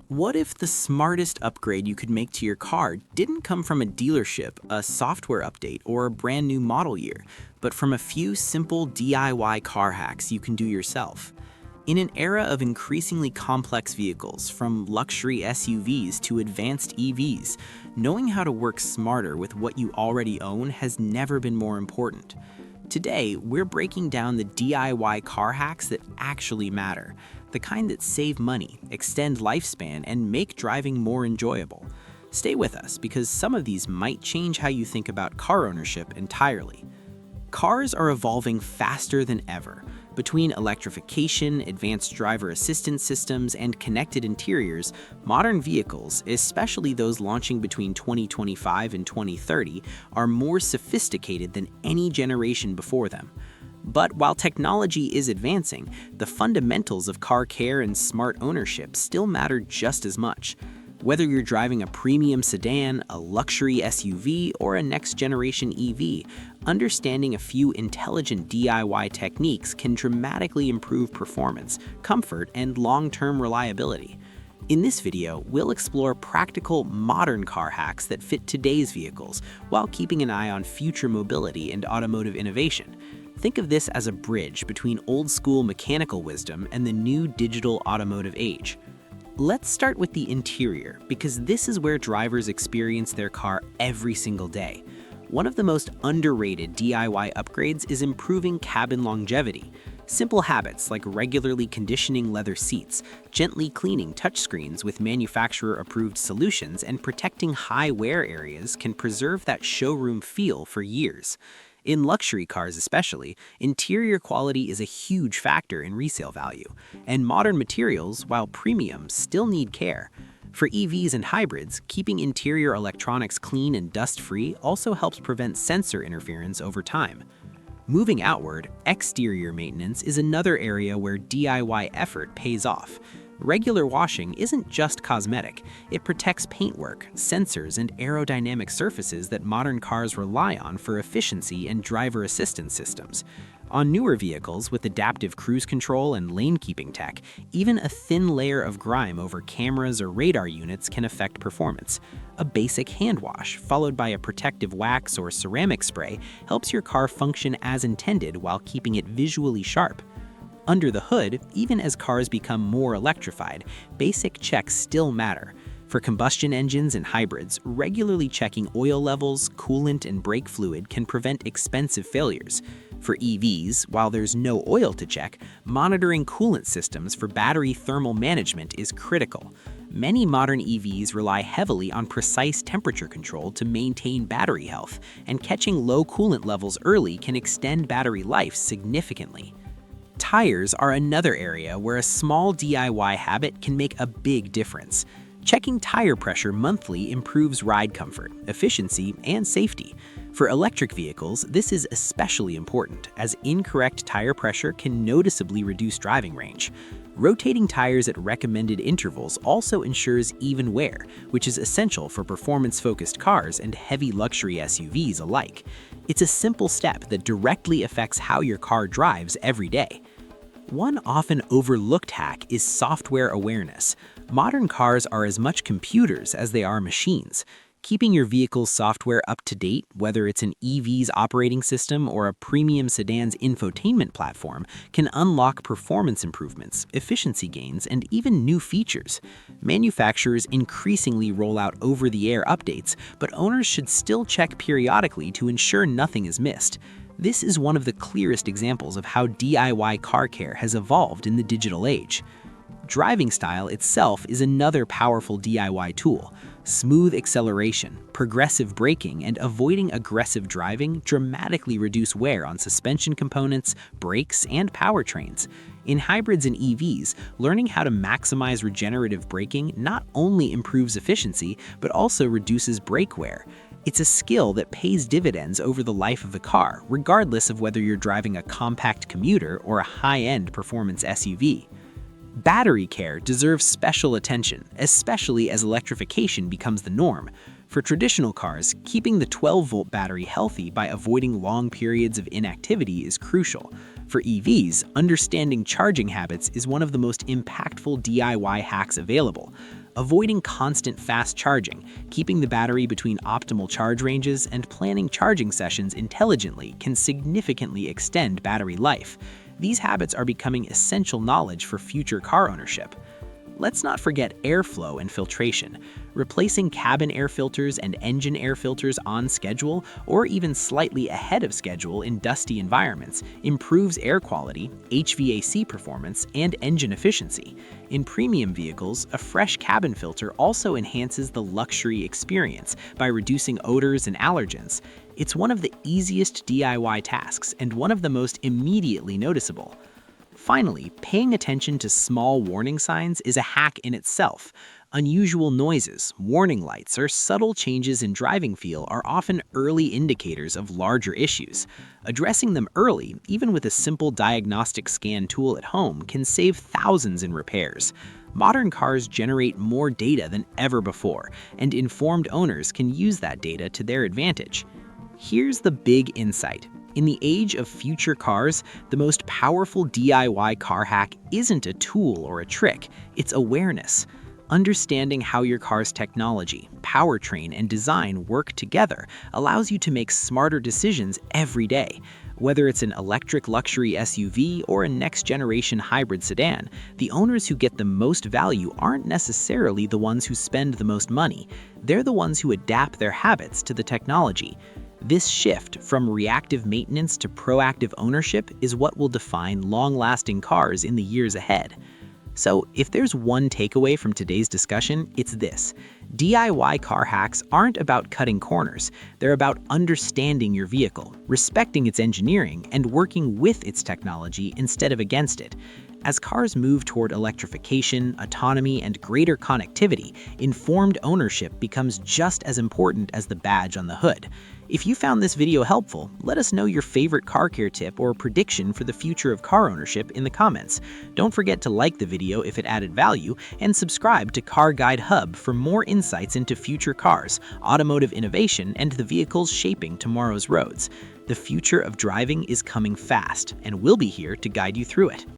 What if the smartest upgrade you could make to your car didn't come from a dealership, a software update, or a brand new model year, but from a few simple DIY car hacks you can do yourself? In an era of increasingly complex vehicles, from luxury SUVs to advanced EVs, knowing how to work smarter with what you already own has never been more important. Today, we're breaking down the DIY car hacks that actually matter, the kind that save money, extend lifespan, and make driving more enjoyable. Stay with us because some of these might change how you think about car ownership entirely. Cars are evolving faster than ever. Between electrification, advanced driver assistance systems, and connected interiors, modern vehicles, especially those launching between 2025 and 2030, are more sophisticated than any generation before them. But while technology is advancing, the fundamentals of car care and smart ownership still matter just as much. Whether you're driving a premium sedan, a luxury SUV, or a next-generation EV, understanding a few intelligent DIY techniques can dramatically improve performance, comfort, and long-term reliability. In this video, we'll explore practical, modern car hacks that fit today's vehicles, while keeping an eye on future mobility and automotive innovation. Think of this as a bridge between old-school mechanical wisdom and the new digital automotive age. Let's start with the interior, because this is where drivers experience their car every single day. One of the most underrated DIY upgrades is improving cabin longevity. Simple habits like regularly conditioning leather seats, gently cleaning touchscreens with manufacturer-approved solutions, and protecting high wear areas can preserve that showroom feel for years. In luxury cars especially, interior quality is a huge factor in resale value, and modern materials, while premium, still need care. For EVs and hybrids, keeping interior electronics clean and dust-free also helps prevent sensor interference over time. Moving outward, exterior maintenance is another area where DIY effort pays off. Regular washing isn't just cosmetic. It protects paintwork, sensors, and aerodynamic surfaces that modern cars rely on for efficiency and driver assistance systems. On newer vehicles with adaptive cruise control and lane-keeping tech, even a thin layer of grime over cameras or radar units can affect performance. A basic hand wash, followed by a protective wax or ceramic spray, helps your car function as intended while keeping it visually sharp. Under the hood, even as cars become more electrified, basic checks still matter. For combustion engines and hybrids, regularly checking oil levels, coolant, and brake fluid can prevent expensive failures. For EVs, while there's no oil to check, monitoring coolant systems for battery thermal management is critical. Many modern EVs rely heavily on precise temperature control to maintain battery health, and catching low coolant levels early can extend battery life significantly. Tires are another area where a small DIY habit can make a big difference. Checking tire pressure monthly improves ride comfort, efficiency, and safety. For electric vehicles, this is especially important, as incorrect tire pressure can noticeably reduce driving range. Rotating tires at recommended intervals also ensures even wear, which is essential for performance-focused cars and heavy luxury SUVs alike. It's a simple step that directly affects how your car drives every day. One often overlooked hack is software awareness. Modern cars are as much computers as they are machines. Keeping your vehicle's software up to date, whether it's an EV's operating system or a premium sedan's infotainment platform, can unlock performance improvements, efficiency gains, and even new features. Manufacturers increasingly roll out over-the-air updates, but owners should still check periodically to ensure nothing is missed. This is one of the clearest examples of how DIY car care has evolved in the digital age. Driving style itself is another powerful DIY tool. Smooth acceleration, progressive braking, and avoiding aggressive driving dramatically reduce wear on suspension components, brakes, and powertrains. In hybrids and EVs, learning how to maximize regenerative braking not only improves efficiency, but also reduces brake wear. It's a skill that pays dividends over the life of the car, regardless of whether you're driving a compact commuter or a high-end performance SUV. Battery care deserves special attention, especially as electrification becomes the norm. For traditional cars, keeping the 12-volt battery healthy by avoiding long periods of inactivity is crucial. For EVs, understanding charging habits is one of the most impactful DIY hacks available. Avoiding constant fast charging, keeping the battery between optimal charge ranges, and planning charging sessions intelligently can significantly extend battery life. These habits are becoming essential knowledge for future car ownership. Let's not forget airflow and filtration. Replacing cabin air filters and engine air filters on schedule, or even slightly ahead of schedule in dusty environments, improves air quality, HVAC performance, and engine efficiency. In premium vehicles, a fresh cabin filter also enhances the luxury experience by reducing odors and allergens. It's one of the easiest DIY tasks and one of the most immediately noticeable. Finally, paying attention to small warning signs is a hack in itself. Unusual noises, warning lights, or subtle changes in driving feel are often early indicators of larger issues. Addressing them early, even with a simple diagnostic scan tool at home, can save thousands in repairs. Modern cars generate more data than ever before, and informed owners can use that data to their advantage. Here's the big insight. In the age of future cars, the most powerful DIY car hack isn't a tool or a trick, it's awareness. Understanding how your car's technology, powertrain, and design work together allows you to make smarter decisions every day. Whether it's an electric luxury SUV or a next-generation hybrid sedan, the owners who get the most value aren't necessarily the ones who spend the most money. They're the ones who adapt their habits to the technology. This shift from reactive maintenance to proactive ownership is what will define long-lasting cars in the years ahead. So, if there's one takeaway from today's discussion, it's this. DIY car hacks aren't about cutting corners. They're about understanding your vehicle, respecting its engineering, and working with its technology instead of against it. As cars move toward electrification, autonomy, and greater connectivity, informed ownership becomes just as important as the badge on the hood. If you found this video helpful, let us know your favorite car care tip or prediction for the future of car ownership in the comments. Don't forget to like the video if it added value, and subscribe to Car Guide Hub for more insights into future cars, automotive innovation, and the vehicles shaping tomorrow's roads. The future of driving is coming fast, and we'll be here to guide you through it.